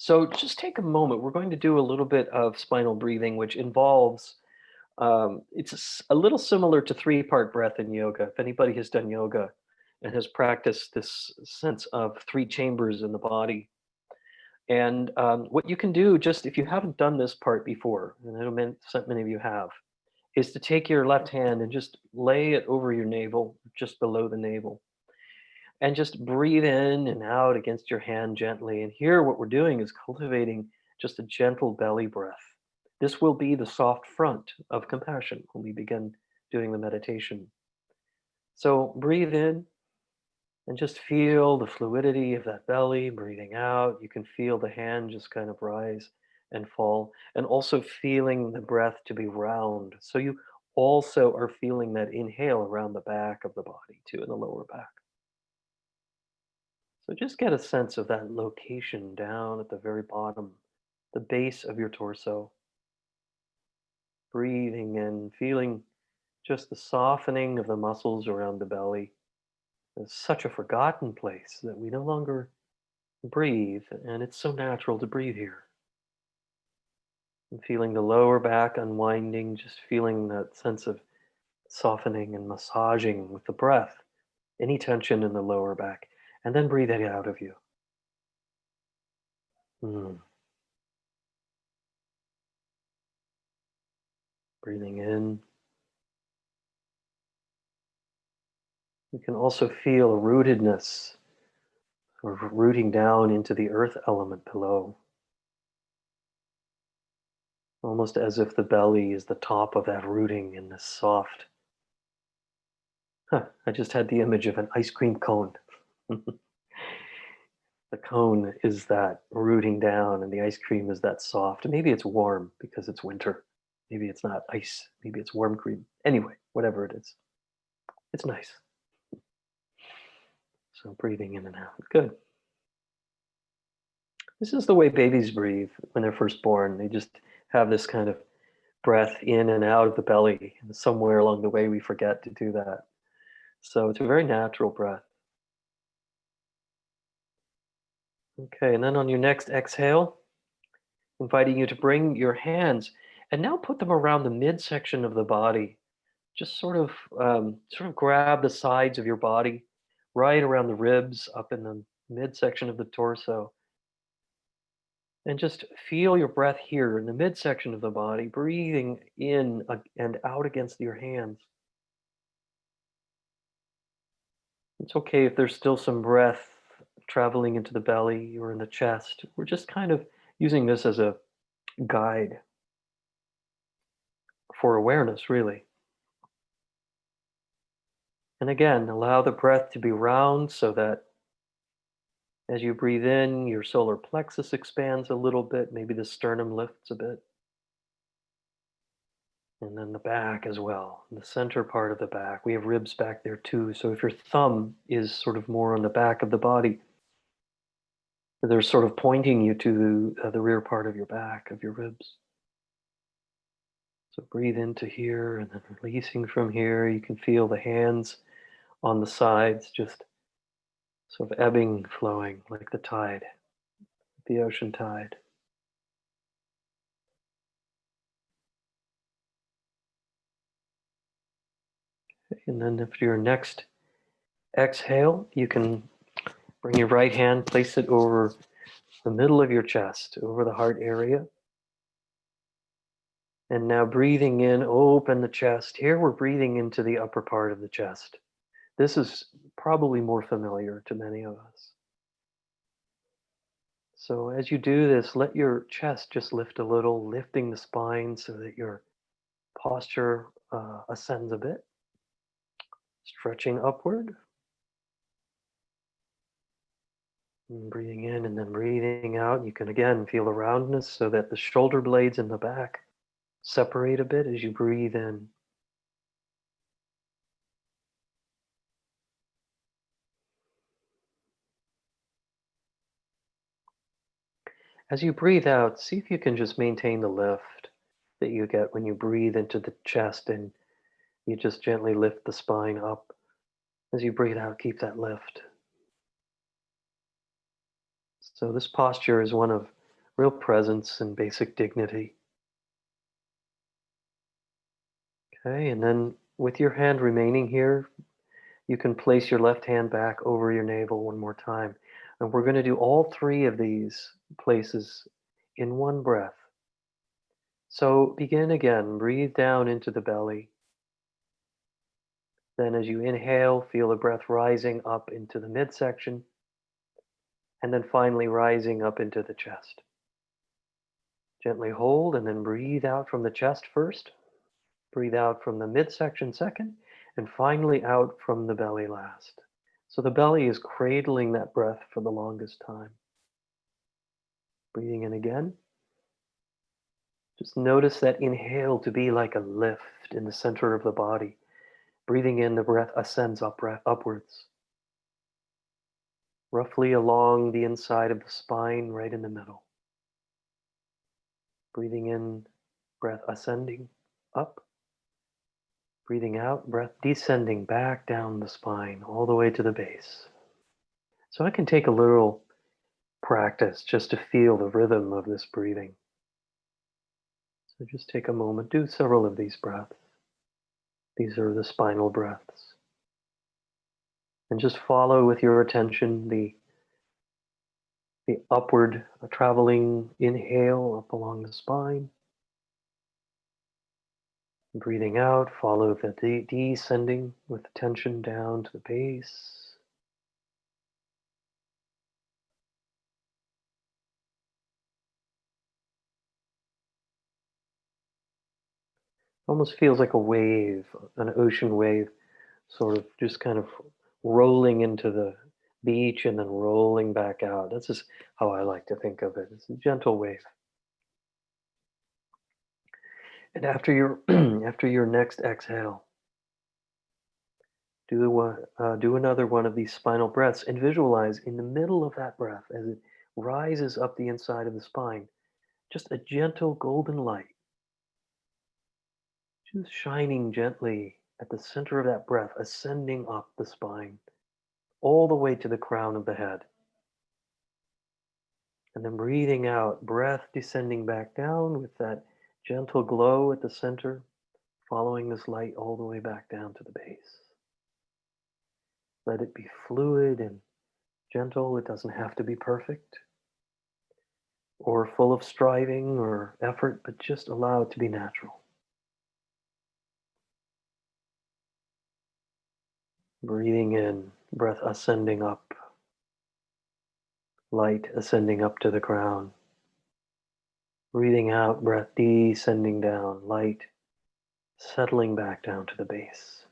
So just take a moment. We're going to do a little bit of spinal breathing, which involves, a little similar to three-part breath in yoga. If anybody has done yoga and has practiced this sense of three chambers in the body. And what you can do, just if you haven't done this part before, and I know many of you have, is to take your left hand and just lay it over your navel, just below the navel, and just breathe in and out against your hand gently. And here, what we're doing is cultivating just a gentle belly breath. This will be the soft front of compassion when we begin doing the meditation. So breathe in and just feel the fluidity of that belly. Breathing out, you can feel the hand just kind of rise and fall, and also feeling the breath to be round. So you also are feeling that inhale around the back of the body too, in the lower back. So just get a sense of that location down at the very bottom, the base of your torso. Breathing in, feeling just the softening of the muscles around the belly. It's such a forgotten place that we no longer breathe, and it's so natural to breathe here. And feeling the lower back unwinding, just feeling that sense of softening and massaging with the breath, any tension in the lower back, and then breathe it out of you. Mm. Breathing in. You can also feel a rootedness or rooting down into the earth element below, almost as if the belly is the top of that rooting in this soft. I just had the image of an ice cream cone. The cone is that rooting down, and the ice cream is that soft. Maybe it's warm because it's winter. Maybe it's not ice. Maybe it's warm cream. Anyway, whatever it is, it's nice. So breathing in and out. Good. This is the way babies breathe when they're first born. They just have this kind of breath in and out of the belly. And somewhere along the way, we forget to do that. So it's a very natural breath. Okay, and then on your next exhale, inviting you to bring your hands and now put them around the midsection of the body. Just sort of grab the sides of your body, right around the ribs, up in the midsection of the torso, and just feel your breath here in the midsection of the body, breathing in and out against your hands. It's okay if there's still some breath traveling into the belly or in the chest. We're just kind of using this as a guide for awareness, really. And again, allow the breath to be round so that as you breathe in, your solar plexus expands a little bit, maybe the sternum lifts a bit, and then the back as well, the center part of the back. We have ribs back there too. So if your thumb is sort of more on the back of the body, they're sort of pointing you to the rear part of your back, of your ribs. So breathe into here and then releasing from here. You can feel the hands on the sides just sort of ebbing, flowing like the tide, the ocean tide. And then after your next exhale, you can bring your right hand, place it over the middle of your chest, over the heart area. And now breathing in, open the chest. Here we're breathing into the upper part of the chest. This is probably more familiar to many of us. So as you do this, let your chest just lift a little, lifting the spine so that your posture ascends a bit, stretching upward. And breathing in and then breathing out. You can again feel the roundness so that the shoulder blades in the back separate a bit as you breathe in. As you breathe out, see if you can just maintain the lift that you get when you breathe into the chest and you just gently lift the spine up. As you breathe out, keep that lift. So this posture is one of real presence and basic dignity. Okay, and then with your hand remaining here, you can place your left hand back over your navel one more time. And we're going to do all three of these places in one breath. So begin again, breathe down into the belly. Then as you inhale, feel the breath rising up into the midsection, and then finally rising up into the chest. Gently hold and then breathe out from the chest first. Breathe out from the midsection second, and finally out from the belly last. So the belly is cradling that breath for the longest time. Breathing in again. Just notice that inhale to be like a lift in the center of the body. Breathing in, the breath ascends upwards, roughly along the inside of the spine, right in the middle. Breathing in, breath ascending up. Breathing out, breath descending back down the spine, all the way to the base. So it can take a little practice just to feel the rhythm of this breathing. So just take a moment, do several of these breaths. These are the spinal breaths. And just follow with your attention the upward traveling inhale up along the spine. Breathing out, follow the descending with attention down to the base. Almost feels like a wave, an ocean wave, sort of just kind of rolling into the beach and then rolling back out. That's just how I like to think of it. It's a gentle wave. And after your after your next exhale, do another one of these spinal breaths and visualize in the middle of that breath as it rises up the inside of the spine, just a gentle golden light, just shining gently at the center of that breath, ascending up the spine, all the way to the crown of the head. And then breathing out, breath descending back down with that gentle glow at the center, following this light all the way back down to the base. Let it be fluid and gentle. It doesn't have to be perfect or full of striving or effort, but just allow it to be natural. Breathing in, breath ascending up, light ascending up to the crown. Breathing out, breath descending down, light settling back down to the base.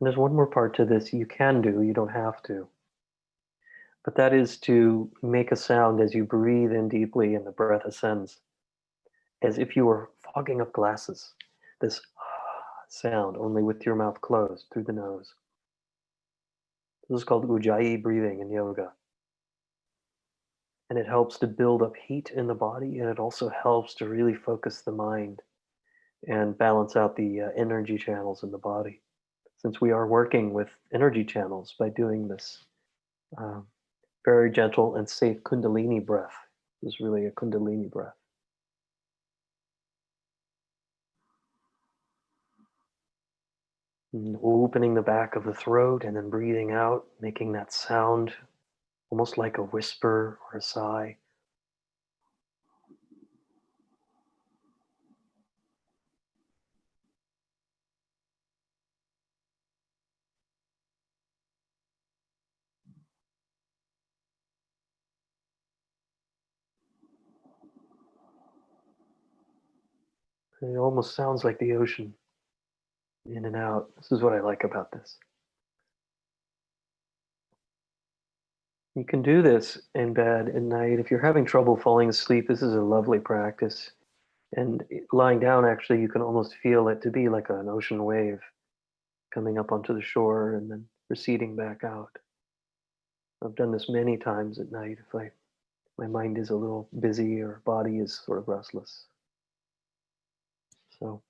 And there's one more part to this you can do, you don't have to. But that is to make a sound as you breathe in deeply and the breath ascends, as if you were fogging up glasses. This sound, only with your mouth closed through the nose. This is called ujjayi breathing in yoga. And it helps to build up heat in the body, and it also helps to really focus the mind and balance out the energy channels in the body. Since we are working with energy channels by doing this um, very gentle and safe kundalini breath. This is really a kundalini breath. And opening the back of the throat and then breathing out, making that sound almost like a whisper or a sigh. It almost sounds like the ocean, in and out. This is what I like about this. You can do this in bed at night. If you're having trouble falling asleep, this is a lovely practice. And lying down, actually, you can almost feel it to be like an ocean wave coming up onto the shore and then receding back out. I've done this many times at night if I my mind is a little busy or body is sort of restless. So